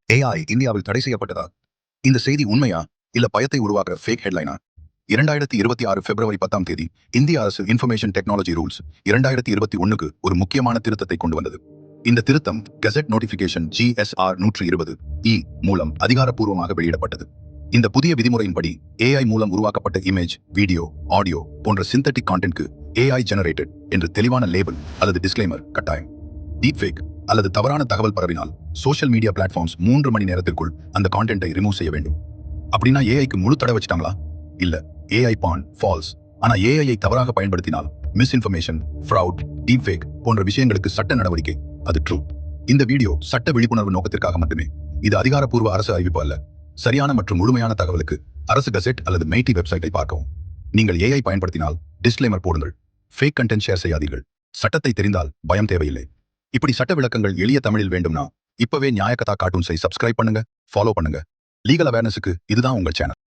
AI இந்தியாவில் தடை செய்யப்பட்டதா? இந்த செய்தி உண்மையா இல்ல பயத்தை உருவாக்க ஃபேக் ஹெட்லைனா? 2026 பிப்ரவரி 10ஆம் தேதி இந்திய அரசு இன்ஃபர்மேஷன் டெக்னாலஜி ரூல்ஸ் 2021க்கு ஒரு முக்கியமான திருத்தத்தை கொண்டு வந்தது. இந்த திருத்தம் கெசட் நோட்டிபிகேஷன் GSR 120 மூலம் அதிகாரப்பூர்வமாக வெளியிடப்பட்டது. இந்த புதிய விதிமுறையின்படி AI மூலம் உருவாக்கப்பட்ட இமேஜ், வீடியோ, ஆடியோ போன்ற சிந்தட்டிக் கான்டென்ட்க்கு AI ஜெனரேட்டட் என்று தெளிவான லேபிள் அல்லது டிஸ்க்ளைமர் கட்டாயம். டீப்ஃபேக் அல்லது தவறான தகவல் பரவினால் சோஷியல் மீடியா பிளாட்ஃபார்ம்ஸ் 3 மணி நேரத்திற்குள் அந்த கான்டென்ட்டை ரிமூவ் செய்ய வேண்டும். அப்படின்னா ஏஐக்கு முழு தடை வச்சிட்டாங்களா? இல்ல. ஏஐ பான் ஃபால்ஸ். ஆனா ஏஐயை தவறாக பயன்படுத்தினால் மிஸ்இன்ஃபர்மேஷன், ஃப்ரவுட், டீப்ஃபேக் போன்ற விஷயங்களுக்கு சட்ட நடவடிக்கை. அது ட்ரூ. இந்த வீடியோ சட்ட விழிப்புணர்வு நோக்கத்திற்காக மட்டுமே. இது அதிகாரப்பூர்வ அரசு அறிவிப்பு அல்ல. சரியான மற்றும் முழுமையான தகவலுக்கு அரசு கெசெட் அல்லது மெய்டி வெப்சைட்டை பார்க்கவும். நீங்கள் ஏஐ பயன்படுத்தினால் டிஸ்க்ளைமர் போடுங்கள். ஃபேக் கண்டென்ட் ஷேர் செய்யாதீர்கள். சட்டத்தை தெரிந்தால் பயம் தேவையில்லை. இப்படி சட்ட விளக்கங்கள் எளிய தமிழில் வேண்டும்னா இப்பவே நியாயகதா கார்ட்டூன்ஸை சப்ஸ்கிரைப் பண்ணுங்க, ஃபாலோ பண்ணுங்க. லீகல் அவேர்னஸுக்கு இதுதான் உங்கள் சேனல்.